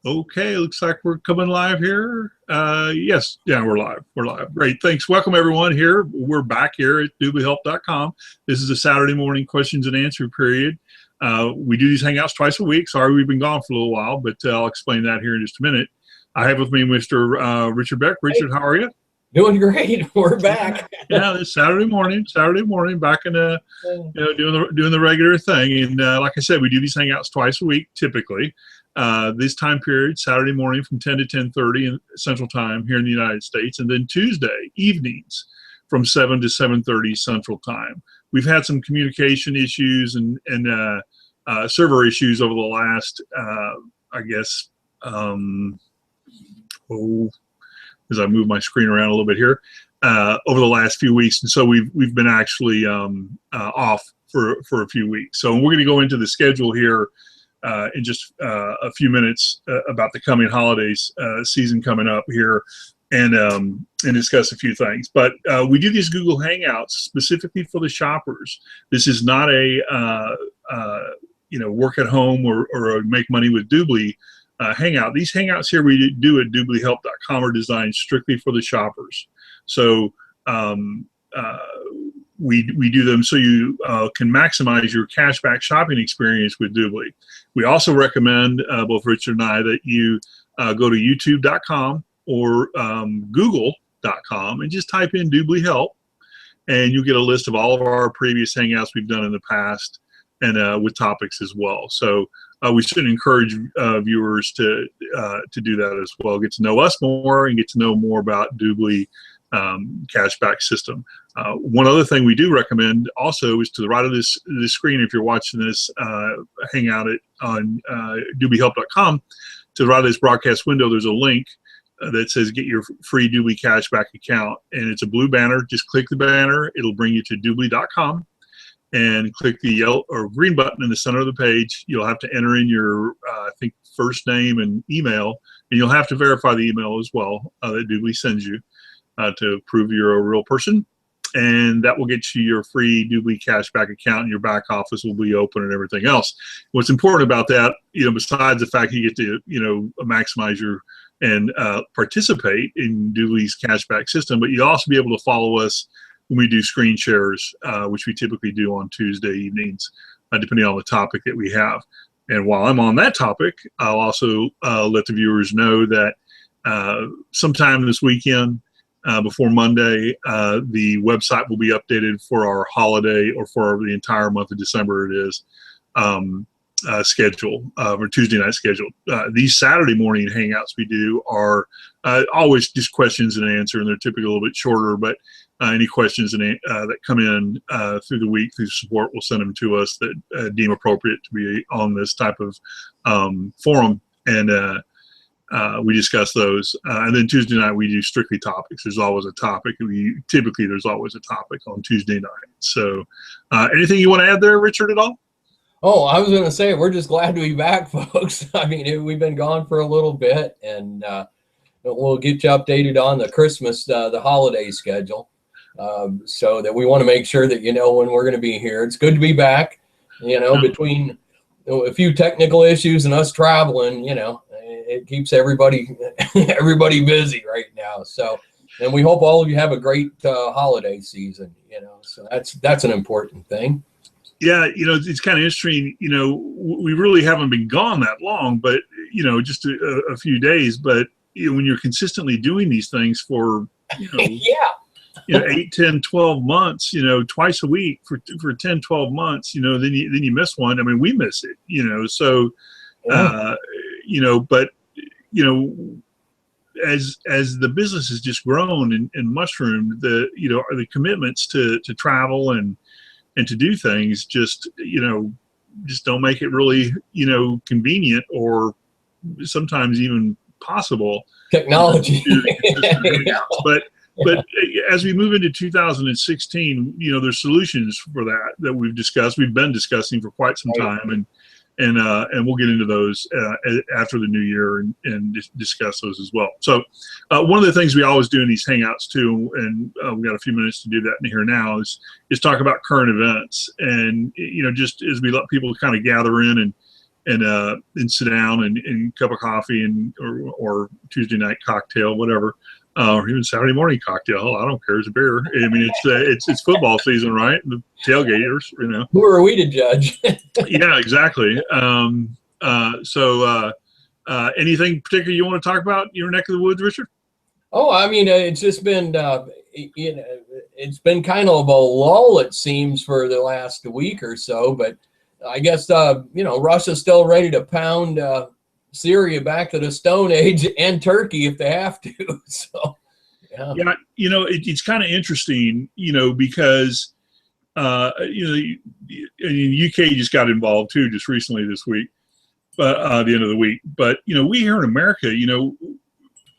Okay, looks like we're coming live here. Yes, yeah, we're live. We're live. Great, thanks. Welcome everyone here. We're back here at DubLiHelp.com. This is a Saturday morning questions and answer period. We do these hangouts twice a week. Sorry we've been gone for a little while, but I'll explain that here in just a minute. I have with me Mr. Richard Beck. Richard, how are you? Doing great. We're back. Yeah, this Saturday morning, back in doing the regular thing. And like I said, we do these hangouts twice a week, typically. This time period, Saturday morning from 10 to 10:30 Central Time here in the United States, and then Tuesday evenings from 7 to 7:30 Central Time. We've had some communication issues and server issues over the last, as I move my screen around a little bit here, over the last few weeks, and so we've been actually off for a few weeks. So we're going to go into the schedule here in just a few minutes about the coming holidays season coming up here, and discuss a few things. But we do these Google Hangouts specifically for the shoppers. This is not a work at home or a make money with Dubli hangout. These hangouts here we do at DubLiHelp.com are designed strictly for the shoppers. So we do them so you can maximize your cashback shopping experience with Dubli. We also recommend, both Richard and I, that you go to YouTube.com or Google.com and just type in DubLiHelp, and you'll get a list of all of our previous hangouts we've done in the past, and with topics as well. So we should encourage viewers to do that as well. Get to know us more and get to know more about Dubli cashback system. One other thing we do recommend also is to the right of this screen, if you're watching this hangout on DubLiHelp.com, to the right of this broadcast window, there's a link that says get your free Dubli cashback account, and it's a blue banner. Just click the banner. It'll bring you to Dubli.com. And click the yellow or green button in the center of the page. You'll have to enter in your, I think, first name and email, and you'll have to verify the email as well that Dubli sends you to prove you're a real person. And that will get you your free Dubli cashback account, and your back office will be open and everything else. What's important about that, besides the fact you get to, maximize your and participate in Dubli's cashback system, but you also be able to follow us when we do screen shares, which we typically do on Tuesday evenings, depending on the topic that we have. And while I'm on that topic, I'll also let the viewers know that sometime this weekend, before Monday, the website will be updated for our holiday, or for the entire month of December, it is, schedule, or Tuesday night schedule. These Saturday morning hangouts we do are always just questions and answer, and they're typically a little bit shorter, but any questions that come in through the week through support, will send them to us that deem appropriate to be on this type of forum, and we discuss those. And then Tuesday night we do strictly topics. There's always a topic. There's always a topic on Tuesday night. So anything you want to add there, Richard, at all? Oh, I was going to say, we're just glad to be back, folks. I mean, we've been gone for a little bit, and we'll get you updated on the Christmas, the holiday schedule, so that we want to make sure that you know when we're going to be here. It's good to be back, between a few technical issues and us traveling, it keeps everybody busy right now. So, and we hope all of you have a great holiday season, so that's an important thing. Yeah, it's kind of interesting. We really haven't been gone that long, but just a few days. But when you're consistently doing these things for yeah, 8, 10, 12 months, twice a week for 10, 12 months, then you miss one. I mean, we miss it, So, yeah. But as the business has just grown and mushroomed, the commitments to travel and to do things just don't make it really convenient, or sometimes even possible. Technology. But as we move into 2016, there's solutions for that we've been discussing for quite some time, and we'll get into those after the new year and discuss those as well. So one of the things we always do in these hangouts too, and we've got a few minutes to do that in here now, is talk about current events, and just as we let people kind of gather in and sit down and cup of coffee and or Tuesday night cocktail, whatever, or even Saturday morning cocktail. Hell, I don't care. It's a beer. I mean, it's football season, right? The tailgaters, you know. Who are we to judge? Yeah, exactly. Anything particular you want to talk about your neck of the woods, Richard? Oh, I mean, it's just been, you know, it's been kind of a lull, it seems, for the last week or so. But I guess, you know, Russia's still ready to pound Syria back to the Stone Age, and Turkey if they have to. So, yeah. Yeah, you know, it's kind of interesting, you know, because, you know, the UK just got involved too, just recently this week, but the end of the week. But, you know, we here in America, you know,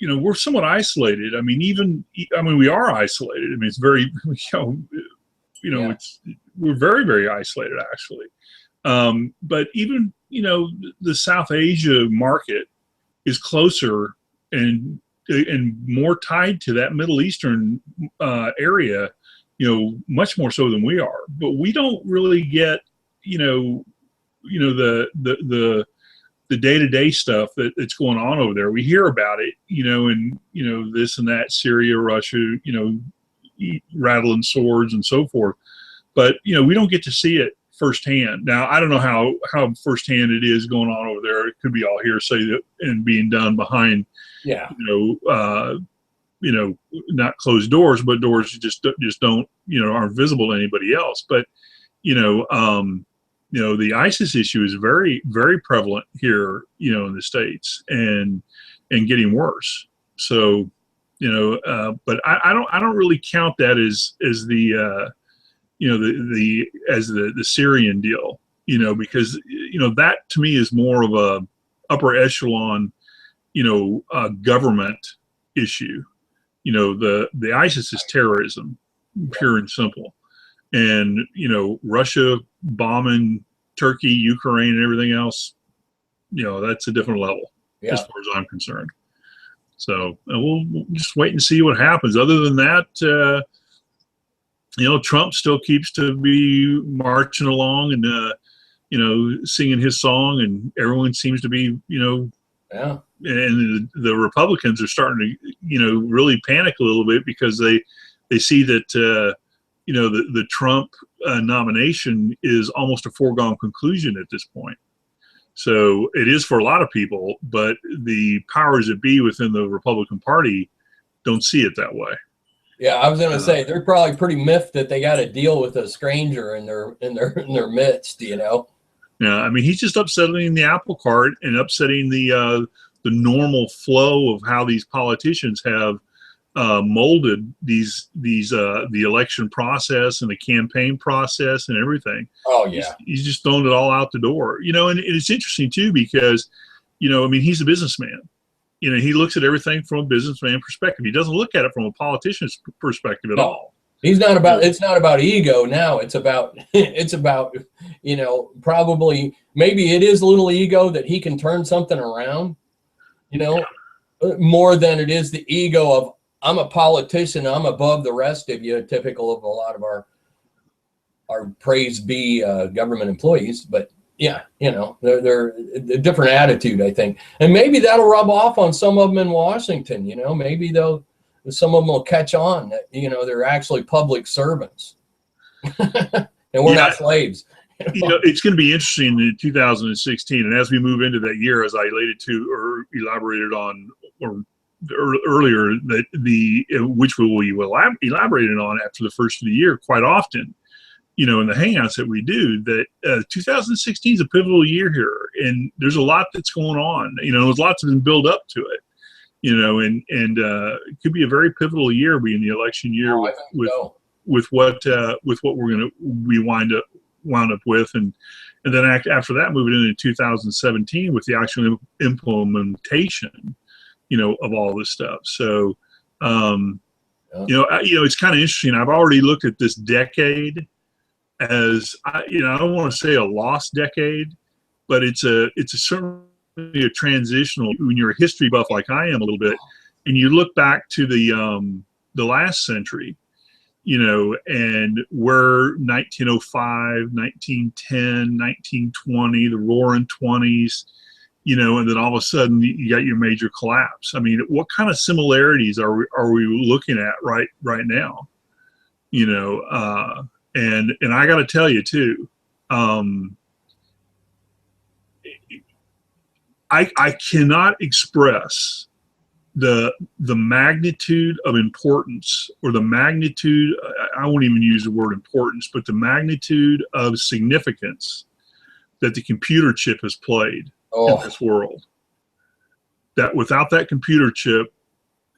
we're somewhat isolated. I mean, we are isolated. I mean, it's very, Yeah. we're very, very isolated actually. But even, you know, the South Asia market is closer and more tied to that Middle Eastern area, you know, much more so than we are. But we don't really get, the day-to-day stuff that's going on over there. We hear about it, you know, and, you know, this and that, Syria, Russia, you know, rattling swords and so forth. But, you know, we don't get to see it firsthand. Now, I don't know how firsthand it is going on over there. It could be all hearsay and being done behind, Yeah. Not closed doors, but doors just don't, you know, aren't visible to anybody else. But, the ISIS issue is very, very prevalent here, you know, in the States, and getting worse. So, but I don't really count that as the Syrian deal, you know, because, you know, that to me is more of a upper echelon, government issue. You know, the ISIS is terrorism, pure and simple. And, you know, Russia bombing Turkey, Ukraine, and everything else, you know, that's a different level, as far as I'm concerned. So we'll just wait and see what happens. Other than that, Trump still keeps to be marching along and, singing his song, and everyone seems to be, and the Republicans are starting to, really panic a little bit, because they see that, the Trump nomination is almost a foregone conclusion at this point. So it is for a lot of people, but the powers that be within the Republican Party don't see it that way. Yeah, I was going to say they're probably pretty miffed that they got to deal with a stranger in their midst, you know. Yeah, I mean, he's just upsetting the apple cart and upsetting the normal flow of how these politicians have molded the election process and the campaign process and everything. Oh yeah, he's just thrown it all out the door, and it's interesting too, because, I mean, he's a businessman. He looks at everything from a businessman perspective. He doesn't look at it from a politician's perspective at all. He's not about, it's not about ego now. It's about, probably, maybe it is a little ego that he can turn something around, more than it is the ego of, I'm a politician, I'm above the rest of you, typical of a lot of our praise be government employees. But yeah, they're a different attitude, I think. And maybe that'll rub off on some of them in Washington, maybe some of them will catch on that, they're actually public servants and we're not slaves. It's going to be interesting in 2016. And as we move into that year, as I related to or elaborated on or earlier, that which we will elaborate on after the first of the year quite often, in the hangouts that we do, that 2016 is a pivotal year here, and there's a lot that's going on. There's lots of build up to it, and it could be a very pivotal year, being the election year, with what we wound up with, and then after that, moving into 2017 with the actual implementation, of all this stuff. So, it's kind of interesting. I've already looked at this decade as, I don't want to say a lost decade, but it's certainly a transitional. When you're a history buff like I am a little bit, and you look back to the last century, and we're 1905, 1910, 1920, the roaring 20s, and then all of a sudden you got your major collapse. I mean, what kind of similarities are we looking at right now? And I got to tell you too, I cannot express the magnitude of importance, or the magnitude, I won't even use the word importance, but the magnitude of significance that the computer chip has played in this world. That without that computer chip,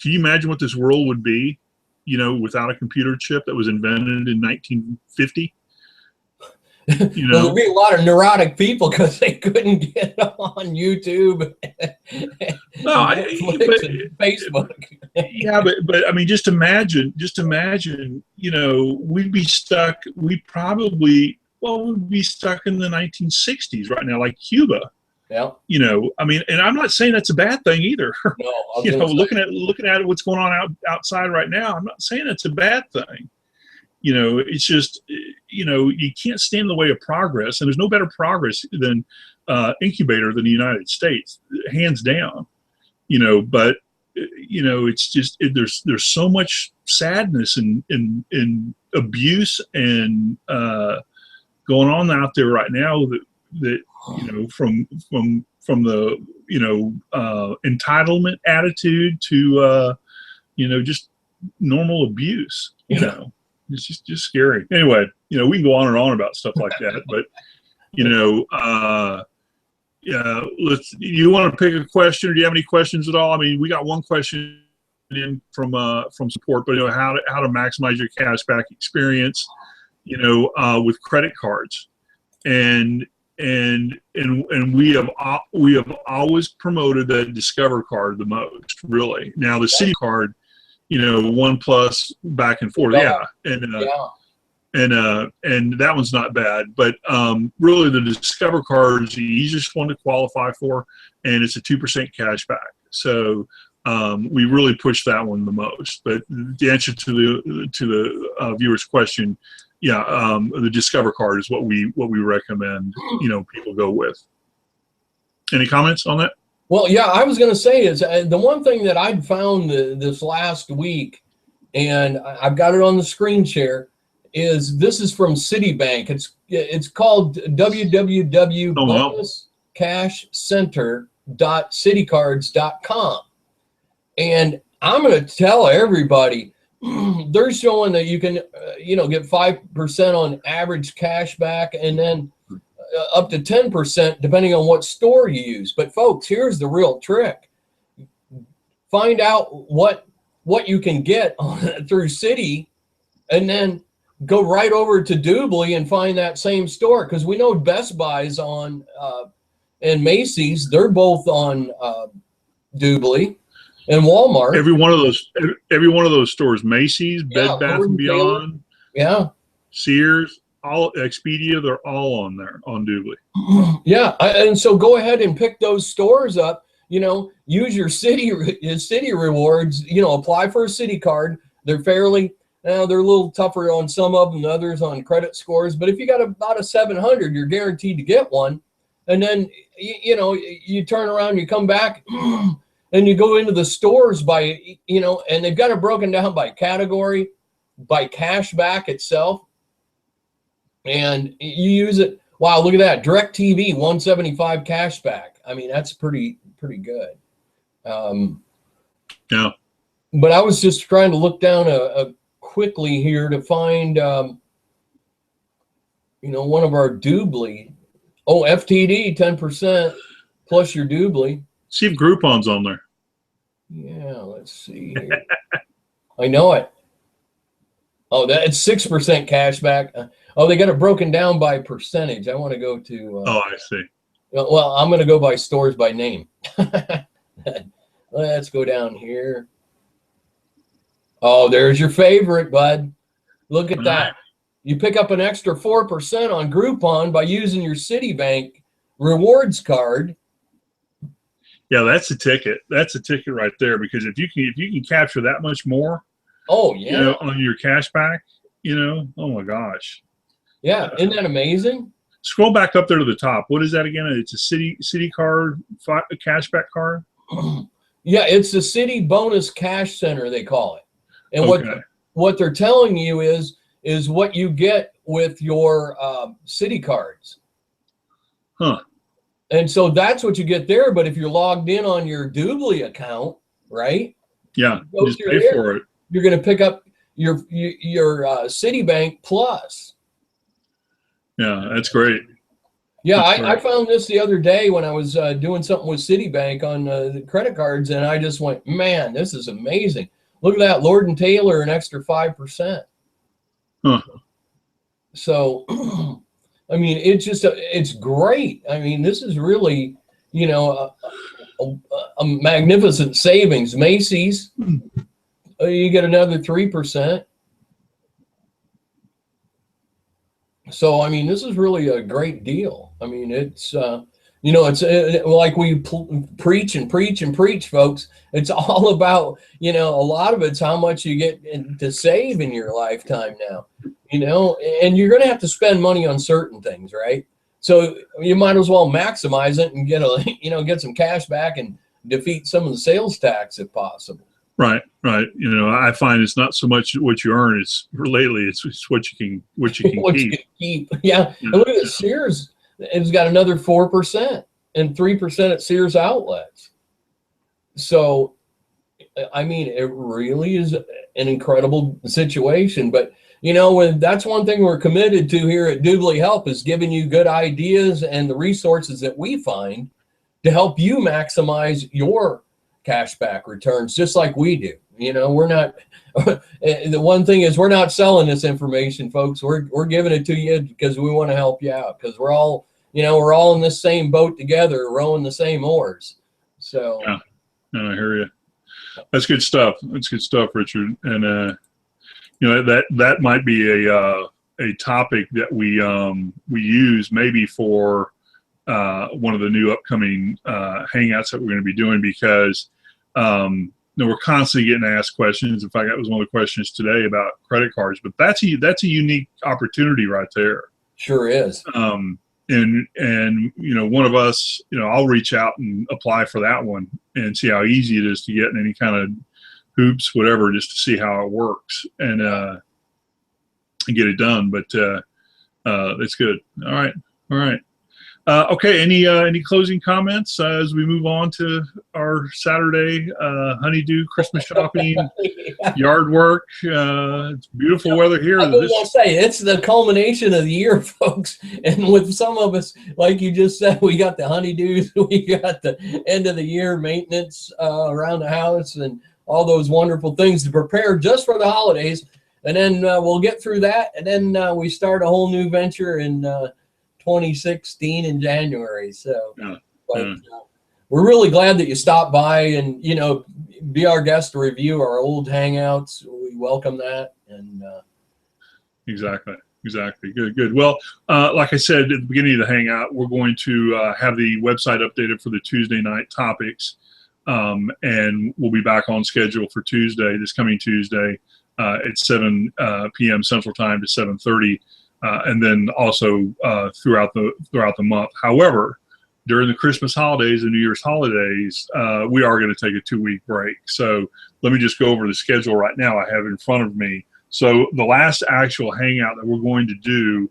can you imagine what this world would be, without a computer chip that was invented in 1950? Well, there'd be a lot of neurotic people because they couldn't get on YouTube, Netflix, and Facebook. Yeah, but I mean, just imagine, we'd be stuck. We'd be stuck in the 1960s right now, like Cuba. Yeah. I mean, and I'm not saying that's a bad thing either. No, looking at what's going on outside right now, I'm not saying it's a bad thing. It's just, you can't stand in the way of progress, and there's no better progress than incubator than the United States, hands down. But it's just there's so much sadness and abuse and going on out there right now that from the entitlement attitude to just normal abuse. It's just scary. Anyway, we can go on and on about stuff like that, but you want to pick a question, or do you have any questions at all? I mean, we got one question in from support, but how to maximize your cashback experience, with credit cards, and we have always promoted the Discover card the most, really. Now the Citi card, One Plus back and forth, and that one's not bad, but really the Discover card is the easiest one to qualify for, and it's a 2% cash back. So we really push that one the most. But the answer to the viewer's question, the Discover card is what we recommend people go with. Any comments on that? Well, yeah, I was going to say is the one thing that I'd found this last week, and I've got it on the screen share, is this is from Citibank. It's called www.bonuscashcenter.citicards.com. And I'm going to tell everybody, they're showing that you can, get 5% on average cash back, and then up to 10% depending on what store you use. But folks, here's the real trick. Find out what you can get through Citi, and then go right over to Dubli and find that same store, because we know Best Buy's on and Macy's, they're both on Dubli, and Walmart. Every one of those stores, Macy's, Bed Bath and Beyond, Sears, all Expedia, they're all on there on Dubli. Yeah, and so go ahead and pick those stores up. Use your Citi rewards. Apply for a Citi card. They're fairly, they're a little tougher on some of them than others on credit scores. But if you got about a 700, you're guaranteed to get one. And then you turn around, you come back, and you go into the stores by and they've got it broken down by category, by cash back itself. And you use it. Wow, look at that. DirecTV, 175 cash back. I mean, that's pretty good. Yeah. But I was just trying to look down quickly here to find, one of our Dubli. Oh, FTD, 10% plus your Dubli. See if Groupon's on there. Yeah, let's see here. I know it. Oh, it's 6% cash back. They got it broken down by percentage. I want to go to. I see. Well, I'm going to go by stores by name. Let's go down here. Oh, there's your favorite, bud. Look at that. You pick up an extra 4% on Groupon by using your Citibank rewards card. Yeah, that's a ticket. That's a ticket right there, because if you can capture that much more, Oh you yeah. know, on your cash back, you know, oh my gosh. Yeah. Isn't that amazing? Scroll back up there to the top. What is that again? It's a city card, a cashback card. Yeah, it's the City Bonus Cash Center, they call it. And Okay. what they're telling you is what you get with your city cards. Huh. And so that's what you get there. But if you're logged in on your Dubli account, right? Yeah. Go Just through pay there, for it. you're going to pick up your Citibank Plus. Yeah, that's great. Yeah, That's I great. found this the other day when I was doing something with Citibank on the credit cards, and I just went, man, this is amazing. Look at that, Lord and Taylor, an extra 5%. Huh. So, I mean, it's great. I mean, this is really, you know, a magnificent savings. Macy's, you get another 3%. So, I mean, this is really a great deal. I mean, it's, you know, it's like we preach and preach and preach, folks. It's all about, you know, a lot of it's how much you get to save in your lifetime now, you know, and you're going to have to spend money on certain things, right? So you might as well maximize it and get some cash back and defeat some of the sales tax if possible. Right, right. You know, I find it's not so much what you earn; it's lately it's what you can What keep. you can keep. Yeah. And look at it, Sears has got another 4% and 3% at Sears outlets. So, I mean, it really is an incredible situation. But you know, that's one thing we're committed to here at Dubli Help is giving you good ideas and the resources that we find to help you maximize your cashback returns, just like we do. You know, we're not. The one thing is, we're not selling this information, folks. We're giving it to you because we want to help you out. Because we're all, you know, we're all in this same boat together, rowing the same oars. So, Yeah, no, I hear you. That's good stuff. That's good stuff, Richard. And you know, that might be a topic that we use maybe for one of the new upcoming hangouts that we're going to be doing, because you know, we're constantly getting asked questions. In fact, that was one of the questions today about credit cards. But that's a unique opportunity right there. sure is. And you know, one of us, you know, I'll reach out and apply for that one and see how easy it is to get in any kind of hoops, whatever, just to see how it works and get it done. But that's good. All right. All right. Okay. Any closing comments as we move on to our Saturday honeydew Christmas shopping, yard work? It's beautiful weather here. I was gonna say it's the culmination of the year, folks. And with some of us, like you just said, we got the honeydews, we got the end of the year maintenance around the house, and all those wonderful things to prepare just for the holidays. And then we'll get through that, and then we start a whole new venture in 2016 in January. So, Yeah. but we're really glad that you stopped by and, you know, be our guest to review our old hangouts. We welcome that. And Exactly. Good. Well, like I said at the beginning of the hangout, we're going to have the website updated for the Tuesday night topics, and we'll be back on schedule for this coming Tuesday at 7 p.m. Central Time to 7:30. And then also throughout the month. However, during the Christmas holidays and New Year's holidays, we are going to take a 2-week break. So let me just go over the schedule right now I have in front of me. So the last actual hangout that we're going to do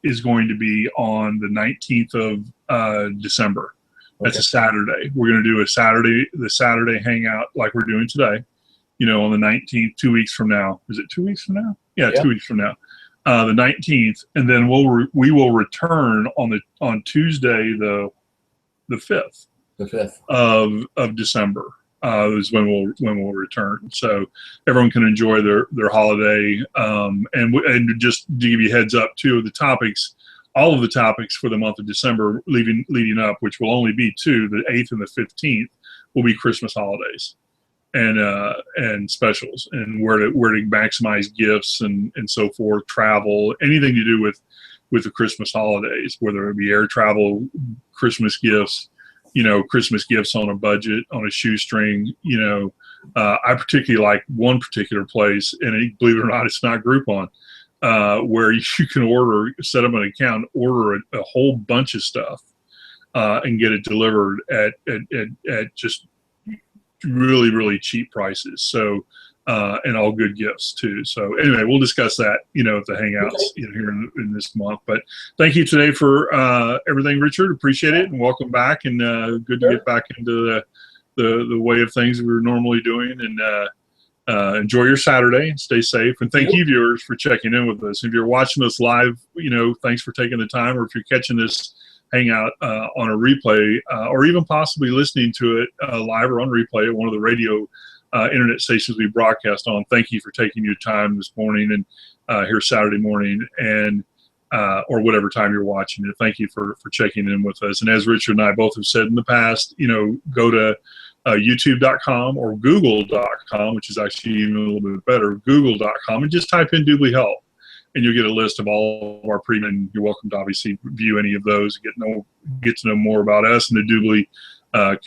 is going to be on the 19th of December. That's a Saturday. We're going to do the Saturday hangout like we're doing today, you know, on the 19th, 2 weeks from now. Is it 2 weeks from now? Yeah, 2 weeks from now. The 19th, and then we will return on Tuesday the 5th. The 5th of December is when we'll return. So everyone can enjoy their holiday. And just to give you a heads up too, the topics, all of the topics for the month of December leading up, which will only be 2, the 8th and the 15th, will be Christmas holidays and specials, and where to maximize gifts and so forth, travel, anything to do with the Christmas holidays, whether it be air travel, Christmas gifts, you know, Christmas gifts on a budget, on a shoestring, you know, I particularly like one particular place, and believe it or not, it's not Groupon, where you can set up an account, order a whole bunch of stuff, and get it delivered at just really, really cheap prices. So, and all good gifts too. So anyway, we'll discuss that, at the Hangouts, here in this month. But thank you today for everything, Richard. Appreciate it, and welcome back. And good to get back into the way of things we were normally doing. And enjoy your Saturday and stay safe. And thank you, viewers, for checking in with us. If you're watching us live, thanks for taking the time. Or if you're catching this Hangout on a replay, or even possibly listening to it live or on replay at one of the radio internet stations we broadcast on, thank you for taking your time this morning and here Saturday morning, and or whatever time you're watching it. Thank you for checking in with us. And as Richard and I both have said in the past, go to YouTube.com or Google.com, which is actually even a little bit better, Google.com, and just type in DubLiHelp, and you'll get a list of all of our premium. You're welcome to obviously view any of those, get to know more about us and the Dubli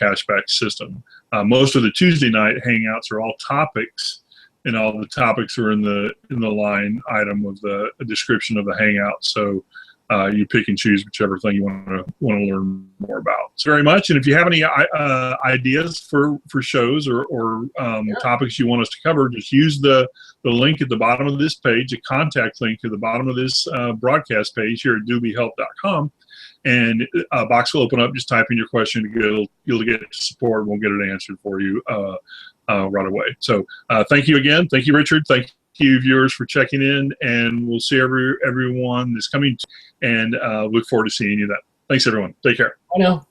cashback system. Most of the Tuesday night Hangouts are all topics, and all the topics are in the line item of the description of the Hangout. So you pick and choose whichever thing you want to learn more about. So very much. And if you have any ideas for shows or topics you want us to cover, just use the link at the bottom of this page, a contact link at the bottom of this broadcast page here at DubLiHelp.com. And a box will open up. Just type in your question. You'll get it to support, and we'll get it answered for you right away. So thank you again. Thank you, Richard. Thank you, viewers, for checking in. And we'll see everyone this coming. And look forward to seeing you then. Thanks, everyone. Take care. I know.